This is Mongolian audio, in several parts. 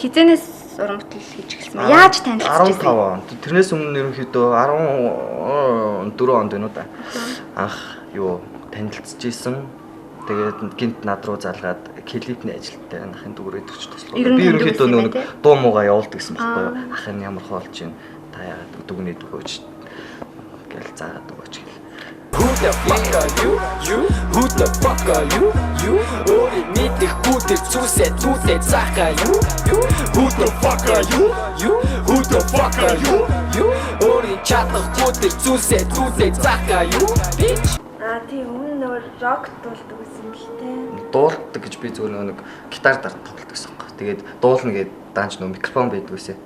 хизэнээс уран бүтээл хийж эхэлсэн бэ? Яаж танилцчихсан? 15 он. Тэрнээс өмнө ерөнхийдөө 14 онд байна уу да. Анх юу танилцчихсан. Тэгээд гинт над руу залгаад клипний ажилттай ахын дүгрээд өгч туслаа. Би ерөнхийдөө нэг дуу муугаа явуулдаг гэсэн байхгүй юу? Ахын ямар хоолж юм та яагаад дүгнээ дүгөөч гэл заагаад өгөөч гэл. Who the fuck are you? Who the fuck are you? Ори мэдэх хүүтэй зүсээ цаахаа you? Who the fuck are you? Who the fuck are you? Ори чадах хүүтэй зүсээ цаахаа you? Bitch. Тийм өмнө нөгөө рок дуулдаг гэсэн юм л те. Дуулдаг гэж би зүгээр нэг гитар дараа тоглодог гэсэн юм. Тэгээд дуулна гээд даанч нөгөө микрофон байдаг байсан.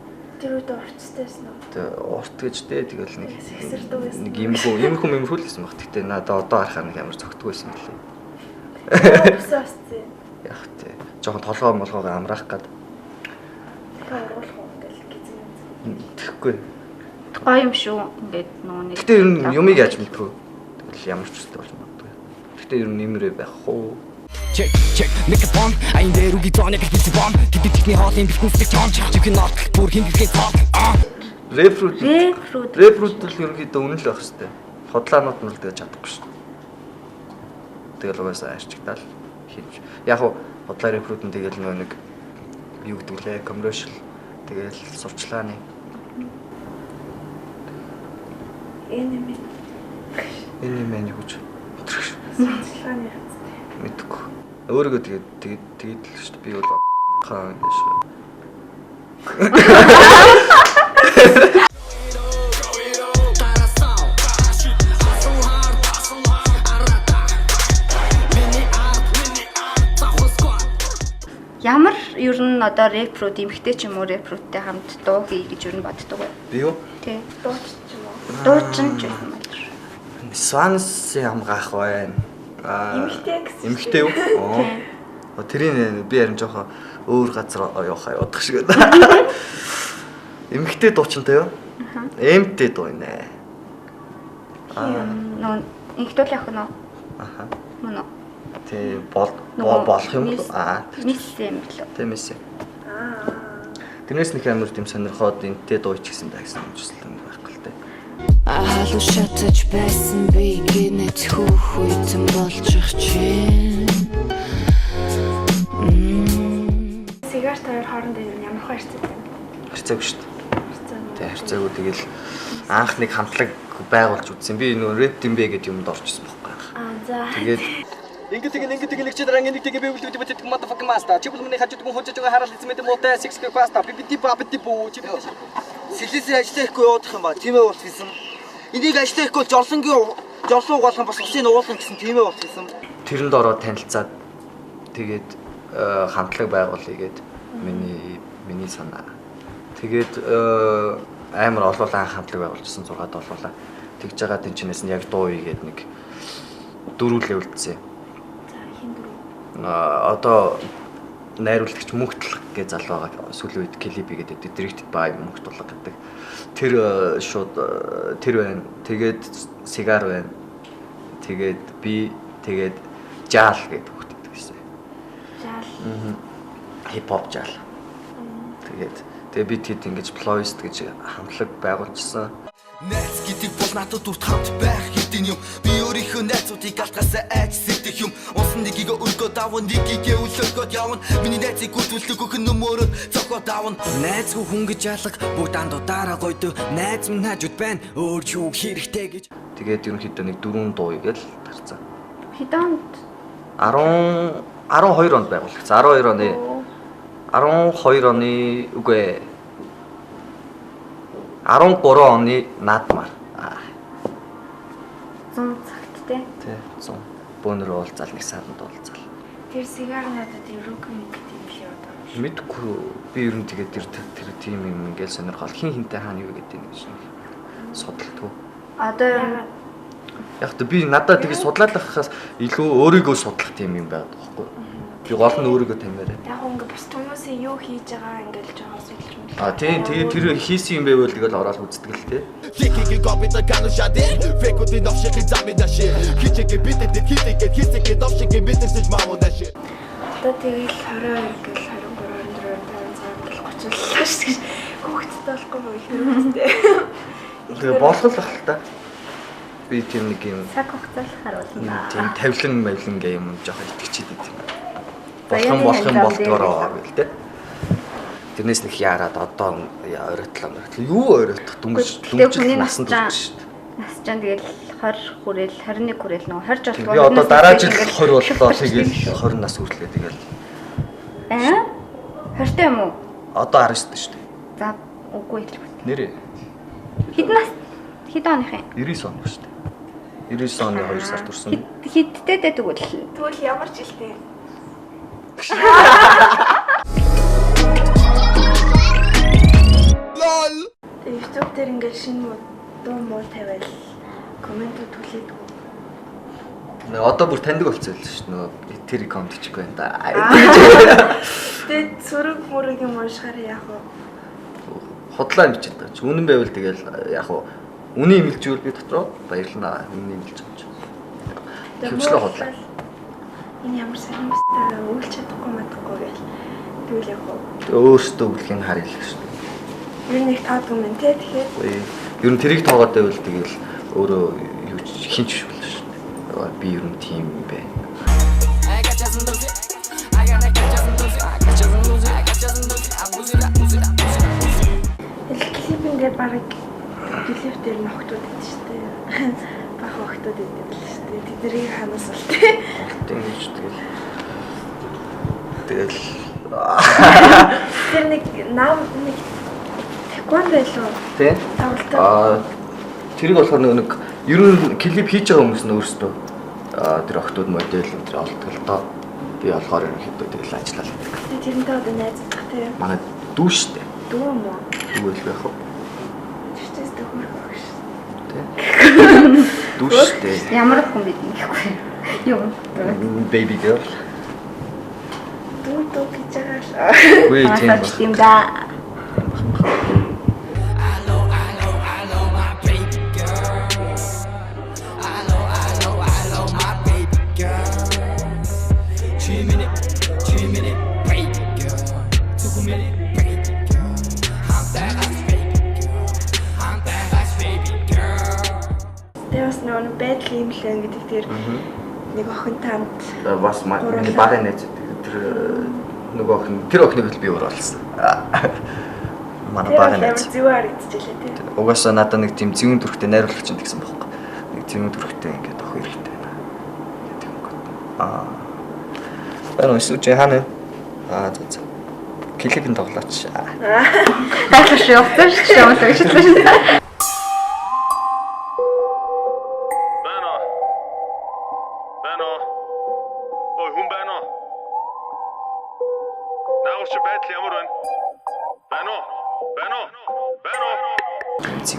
Тэр үед уртстэйсэн үү? Урт гэж дээ тэгэл нэг юмхүү л байсан баг. Гэтэ надад одоо харахаар нэг амар зөгтөг байсан гэлээ. Өсөөстэй. Яг тий. Жохон толгоо молгоогоо амраах гээд. Тэгэхээр ургуулах уу гэл гизэн. Тэгэхгүй. Гоё юм шүү. Ингээд нөгөө нэг. Гэтэ ер нь юмыг яаж мэдвэ? Тэгэл ямар ч үстэй болж магадгүй. Гэтэ ер нь нэмрээ байх уу? Check microphone I in there ugi tone ka hit bomb gidikni hotin bitnэстэй чонч chicken not бүр хингэрхээ talk Рефрут л ерөнхийдөө үнэн л байх хэвээр. Хотлаанууд нь л тэгэж чадахгүй шүү. Тэгэл угаасаа арчигдал хийж. Яг хуу хотлаа рефрут нь тэгэл нэг юу гэдэг лээ commercial тэгэл сурчлааны. Энэ мэн юу гэж. Сурчлааны мэдгүй. Өөрийгөө тэгээд л шүү дээ. Би бол хаа ингэ шүү. Ямар ер нь одоо рэпрууд эмхтэй ч юм уу рэпруудтай хамт дуу хий гэж ер нь боддог бай. Би юу? Тий. дууч ч юм уу? Дуучин ч юм уу. Swans хамгаах байна. Эмхтэй юу? Тэрийг би харин жоохон өөр газар явах шиг байна. Эмхтэй дуучинтай юу? Эмтэй дуу нэ. Нөө инхтүүл явах нь. Мөн үү? Тэ болох юм. Мисс юм лөө. Тэ мисс. Тэрнээс нэг амар тийм сонирхоод энтэй дуу ичсэн даа гэсэн үгчлэн байхгүй л дээ. Ахалу шатаж байсан би гинэт хүүхүйдэн болчих чинь. Сигарт хоёр хоорондоо ямар харьцаатай юм? Харьцаагүй шүү дээ. Тэ харьцаагүй тэгэл анх нэг хамтлаг байгуулж үзсэн. Би нөө рэп димбэ гэдэг юмд орчихсон байхгүй. За. Тэгээд Ингээд нэг чидран нэг би бүлдэж motherfucking master. Чи бүлмний хажууд хүн хожиж байгаа хараад эзэмэд муутай six pack pasta пипити буу чи. Сэлээсээ ажиллахгүй явах юм ба. Тийм ээ болчихсон. Энийг ажиллахгүй жорсонгийн болгон бас усын уулан гэсэн тийм ээ болчихсон. тэрэнд ороод танилцаад тэгээд хамтлаг байгуулъя гэд миний санаа. Тэгээд амар олуулаа хамтлаг байгуулжсэн 6 олуулаа. Тэгж байгаа тэнчнээс нь яг дуу ийгээд нэг дөрвөлээ үлдсэн. Одоо найруулагч Мөнхтөл гэж залуу байгаа. Сүүлийн үед клип хийгээд директ бай Мөнхтөл гэдэг. Тэр шууд тэр байна. Тэгээд сигар байна. Тэгээд би тэгээд жаал гэдэг хөхтэй гэсэн. Жаал. Хипхоп жаал. Тэгээд би тэд ингэж Ploist гэж хамтлаг байгуулжсан. Найз гэдэг бол надад урт хамт байх хэдийн юм. Би өөрийнхөө найзуудыг алтгасаа айж сэрдэх юм. Унсан нэгийг өргөө даван нэгийг өлөөгөөд явна. Миний найзыг гүйлтүүлдэг өхөн нөмөрөөр цогоод давна. Найзгүй хүн гэж алга бүгд андуудаараа гойд. Найз минь хажууд байна. Өөр юу хэрэгтэй гэж. Тэгээд ерөнхийдөө нэг 4 дуу игээл тарцсан. Хэдэн 12 онд байгуулагдсан. 12 оны үгүй 13 оны наадмаар. 100 цагт тий. 100. Бөөнөр уулзаал нэг саранд уулзаал. Тэр сигар надад еврок гэдэг юм шиг одоо. Мэдгүй би ер нь тэгээд тэр тийм юм ингээл сонирхол хинтэй хаана юу гэдэг нэг шиг судалдгүй. Одоо Яг та би надад тэгээд судлаалахаас илүү өөрийгөө судлах тийм юм байдаг байхгүй. Би гол нь өөрийгөө тамиараа. Яг ингээ бус хүмүүсийн юу хийж байгаа ингээл жоохон судалж мэдээ. Тэгээд тэр хийсэн юм байвал тэгэл ороод үздэг л тий. Хикиги копита кану шаде. Фекоти новшиг зами даши. Хичэгэ битэд хитэгэ новшиг битэд маму даши. Одоо тэгэл 22 гэл 23 24 25 30 настай болохгүй байх хэрэгтэй. Тэгээ болох л ах л та. Би тийм нэг юм Цаг хугацаа л харуулна. тийм тавилан мавлан гэ юм жоох итгэчихэд идэв. Болох юм болдгороо гэл тэ. Тэрнээс нэг яарад одоо оройтл. Юу оройтх дүнжил насанд хүрч шүү дээ. Нас чан тэгэл 20 хүрээл 21 хүрээл нөгөө 20 Би одоо дараа жил 20 боллоо тэгэл 20 нас хүрлээ тэгэл. 20 юм уу? Одоо 19 шүү дээ. За үгүй хэлбэл. Нэрээ Хэд оных юм? 99 он шүү дээ. 99 оны 2 сард төрсөн. Хэдтэй дээ тэгвэл? Тэгвэл ямар жилтэй? YouTube дээр ингээд шинэ дуу муу тавиал комментүүд түлээдэг. Одоо бүр таньдаг болцсон л шүү дээ. Нөгөө тэр аккаунт чих байна да. Тэгээд сүрэг мөрөг юм уушгаар яах вэ? Хотлоо юм чинь даа. Үнэн байвал тэгэл яг уу үнийн имэлжүүл би дотроо баярлнаа. Үнийн имэлж авч. Хөвчлөө хотлоо. Энэ ямар сайн юмстай өөлч чадахгүй мэдхгүй гэл. Тэгвэл яг уу Өөртөө өглөхийн харъя л шүү дээ. ер нь их таадаг юм те тэгэхээр. Ер нь тэрийг тоогоод байвал тэгэл өөрөө юу хинч шүү шүү дээ. Би ер нь тийм юм бэ. Клип ингээд бараг клип дээр ногтууд байдаг шүү дээ. Бага ногтууд байдаг л шүү дээ. Тэднийг ханаас бол те. Тэгэж тэгэл Тэр нэг нам нэг тэквондо илүү. Тэ? Тавлтаа. Тэрийг болохоор нэг ер нь клип хийж байгаа хүмүүс нь өөрсдөө тэр охтууд модель энэ олддог л доо. Би болохоор ерөнхийдөө тэгэл ажиллаа л гэдэг. Тэрнтэй одоо найзлах те. Манай дүү штэ. Дүү юм уу? Дүү л байх уу? Тэвчээс төхөр багш. Тэ? Дүү штэ. Ямар хүн бид нэхгүй. Юу? Baby girl. Дүү гэж байгаа. Үгүй тийм ба. Тийм да. Тэвс нөө байдал юм лээ гэдэг тэр нэг охин танд Бас миний багын найз тэр нөгөө охин тэр охиныг л би өөр болсон. Манай багын найз. зүгээр харагдчихлаа тий. Угаасаа надад нэг тийм зүүн төрхтэй найруулагч чинь гэсэн бохоо. Нэг зүүн төрхтэй ингээд охин хэрэгтэй байна. гэдэг юм гоо. Баяр өсөж хаана? За. Клипийн тоглооч. Тааш явсан шүү дээ. Ямар шүү.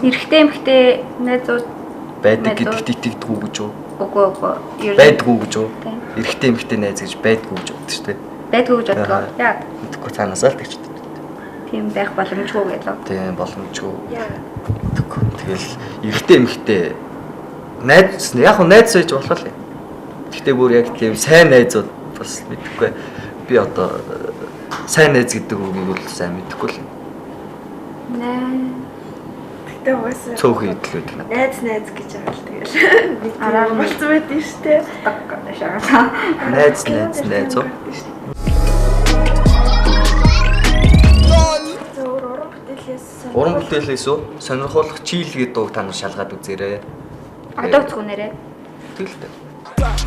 Эрэгтэй эмэгтэй найзууд байдаг гэдэгт итгэдэггүй гэж үү? Үгүй. Байдгүй гэж үү? Эрэгтэй эмэгтэй найз гэж байдгүй гэж боддог шүү дээ. Байдгүй гэж бодлоо. Яа. Тэгэхгүй цаанаасаа л тэгчихдээ. Тийм байх боломжгүй гэлөө. Тийм боломжгүй. Яа. Тэгэл эрэгтэй эмэгтэй найз яг нь найз байж болох л юм. Гэхдээ бүр яг тийм сайн найзууд бас мэдэхгүй. Би одоо сайн найз гэдэг үгийг бол сайн мэдэхгүй л юм. Тэгтээ угаасаа Цөөхөн идэл байдаг надад. найз гэж байгаа л тэгэл. Араа болцсон байдсан шүү дээ. Шагаа. Найз. Уран бүтээлээс үү? Сонирхолтой чийл гэдэг дууг та нар шалгаад үзээрэй. Одоо үзгүнээрээ. Тэгэлтэй.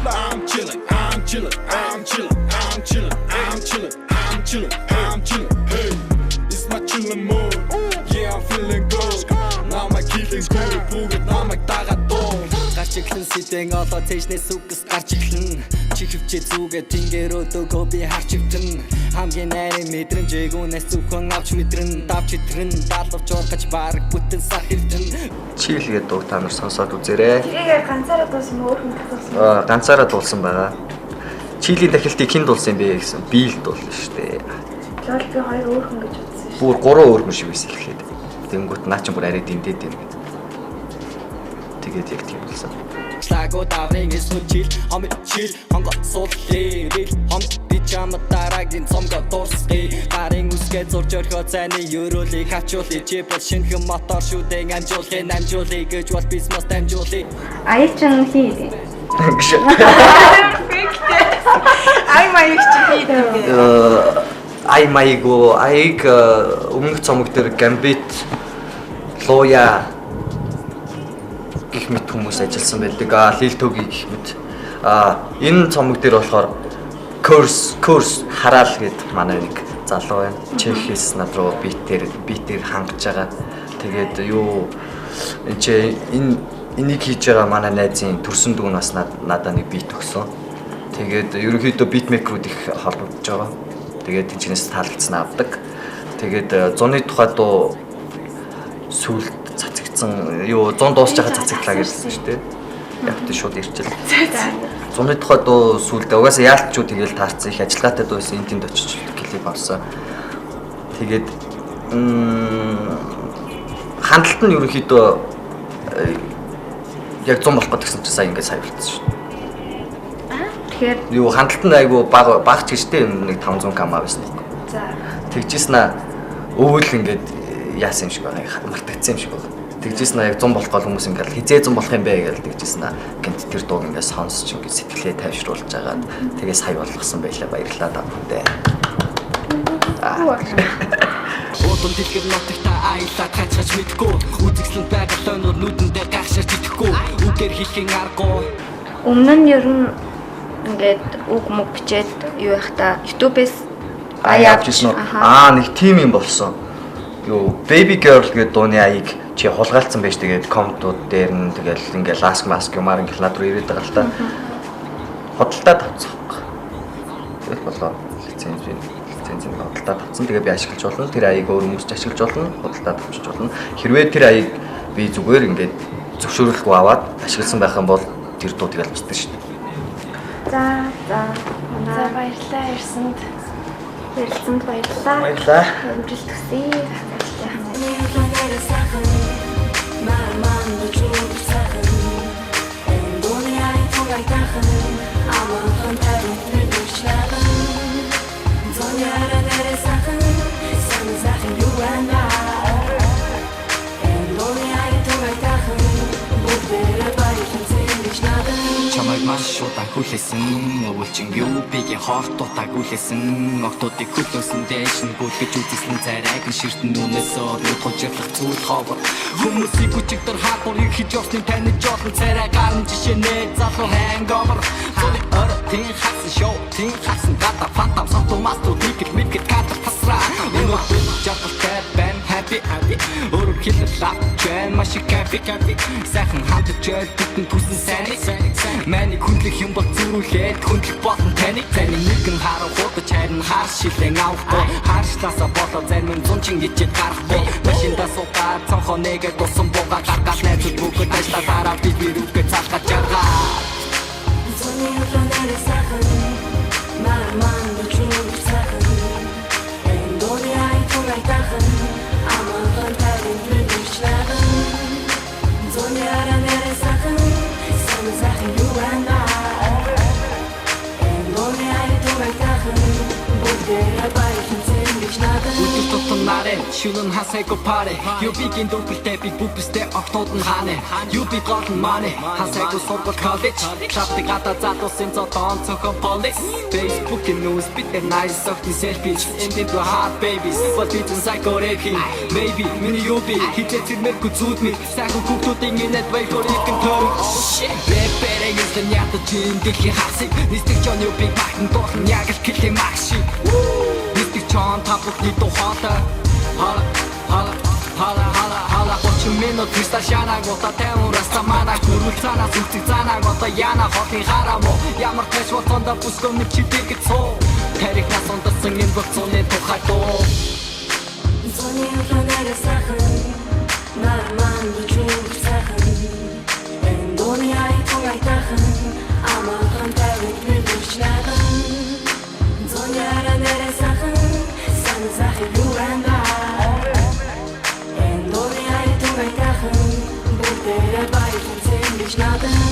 I'm chillin', I'm chillin', I'm chillin', I'm chillin', I'm chillin', I'm chillin', I'm chillin'. Hey, it's my chillin' mood. Yeah, I'm feeling good. Now my feelings good. Бүгд намайг дагаад дуу. Гарч ихэн сэтэн олоо тэжнээс үгс гарч ихэн. Чихвчээ зүгээ тэнгэрөөдөө би харж ивтэн. Хамгийн найрын мэдрэмжийг үнээс зөвхөн авч мэдрэн. Давч итрэн, даалгавч ургаж бараг бүтэн сар хилдэн. Чийл гэдэг дууг та нар сонсоод үзээрэй. Тэрийг ганцаараа дуусан өөр хүн дуусан. Ганцаараа дуулсан байгаа. Чилийн дахилтыг хэн дуулсан бэ гэсэн би л дуулсан шүү дээ. Лол би хоёр өөр хүн гэж үзсэн шүү. Бүр гурван өөр хүн шиг байсан хэлэхэд. Тэнгүүт наа чи бүр арай дэмдээд юм гэдэг. Тэгээд яг тийм болсон. Лаго даврын эсмэл чил хомит чил хонго сууллээ хом пижама дараагийн цомго дуусгий гарын үсгээ зурж орхио цайны ерөөлийг хавчуулъя чи бол шинхэн мотор шүүдэн амжуулъя гэж бол бизнес дамжуулъя Аяг чинь хий. Ай маяг чи хийдэг. Ай маяг аяг өмнөх цомог дээр Gambit Лоя гэх мэт хүмүүс ажилласан байдаг. Lil Toggy гэх мэт. Энэ цомог дээр болохоор Curse хараал гэд манай нэг залуу байна. Чехээс над руу битээр хангаж байгаа. Тэгээд юу энийг хийж байгаа манай найзын төрсөн дүү нас надад нэг бит өгсөн. Тэгээд ерөнхийдөө битмейкерүүд их холбогдож байгаа. Тэгээд тэнцэнээс таалагдсан авдаг. Тэгээд 100-ны тухай дуу сүлд цацагдсан юу 100 дуусч байгаа цацагдлаа гэсэн шүү дээ. Яг тэ шууд ирчихлээ. 100-ны тухай дуу сүлд угаасаа яалтчуу тэгэл таарсан их ажиллагаатай дуу байсан энд очиж клип авсан. Тэгээд хандлт нь ерөнхийдөө яг 100 болох гэсэн чинь сая ингээд сая болчихсон шүү. Тэгэхээр юу хандлт нь айгу багч гэжтэй нэг 500 км байсан. за Тэгжсэн өвөл ингээд яасан юм шиг байгаа мартагдсан юм шиг байгаа. Тэгжсэн яг 100 болох гол хүмүүс ингээд хизээ 100 болох юм бэ гэж тэгжсэн гэнт тэр дууг ингээд сонсч ингээд сэтгэлээ тайвшруулж агаад тэгээ сая болгосон байлаа баярлалаа та бүхэндээ. Одон дэлгэр нотогта аялаад хацгаж мэдгүй үзэгсэлд байгаа лойноор нүдэндээ гахширч идэхгүй үгээр хийхин аргагүй өмнө нь ер нь ингээд үг мөг бичээд юу яах та YouTube-ээс авчихсан уу? Нэг тим юм болсон. Юу Baby Girl гэдэг дууны аяг чи хулгайлцсан байж тэгээд комментууд дээр нь тэгэл ингээд ласк маск юмар ингээд над руу ирээд байгаа л та. Хөдөлтөд авцгаах. Тэгэл болоо лицензийн хөдөлтөд авцсан. Тэгээ би ашиглаж болно. Тэр аяыг өөр хүмүүст ашиглаж болно. Хөдөлтөд авчиж болно. Хэрвээ тэр аяыг би зүгээр ингээд зөвшөөрөлгүй аваад ашигласан байх юм бол тэр дуу тэгэл бусдаг шүү дээ. За Баярлалаа ирсэнд. баярлалаа. Баярлалаа. Амжилт хүсье. Чамайг маш шууд хүлээсэн өвөлчин юу бигийн хорт дутаг хүлээсэн октодыг хүлээсэн дэшин бүлгэж үзсэн царайг нь ширтэн нүнээсөө нүд хожирлах зүйл ховор хүмүүсийг хүчигдэр хаагуурыг хийж явсны таньж олон царай гарн жишээнэ залуу hangover зоны ор тин хасан шоу тин хасан гата фантам сантомас ту дикет микет катар тасра энэ жагалтай бэн happy өөр хилэл лав чэн маш кафе сайхан хамтж бүтэн түсэн сайн Мэний хүндлэх юм бол зүрүүлээд хүндлэх болон таны нэг нь харах хуудаж харин хар шилэн авахгүй харшлаасаа болоо зарим нь зунчин ичээд гарахгүй машиндаа суугаад цонхоо нэгээд тусан буугаа гаргал найзууд бүгд ажиллаараа би рүүгээ цаашгаа жаргаа Зоны хөлөөр сайхан ман чүр сайхан эндоны ай тугай тахан аман тарын мэдчихлээ Зоны аранер сайхан Sachen you and I And only I do my tachen Bude bei ziemlich nahe Ути тутан нарен шүлэн хасайго паре Юу бигийн дүргэлтэй би бүбэстэй октодон хааны Юу би голн маны хасайго сургал коллеж Клаптыг гата залуусын зодон цохон полис Facebook-ийн нүүс битэр nice soft selfies Ended to hard babies But it's in psycho-reiki Maybe миний юу би хитээ тэрмэргүй зүуд ми Сайхан хүүхдүүдийн инээд байхорыг нь төр Рэпэрэ юусэн ята чин дэлхийн хасыг Нистик чон юу биг махтан дуулан яг л килээ махши Нистик чон табухны тухайта Hala 30 минут триста шанаг бота тэмүрас таманаг хүрүүл цанаас үлцэг цанаг бота яна хотын харамо ямар тэш болтонда бүскөм нэг чидэг цоо тарих нас ондсон энэ болцооны тухай доо Зоны хөлөөр сайхан ман чүр сайхан эндоны ай тугай тахан аман тавид мэдчихлээ Зоны аранер сайхан сан сайхан you and I Bude bei ziemlich nahe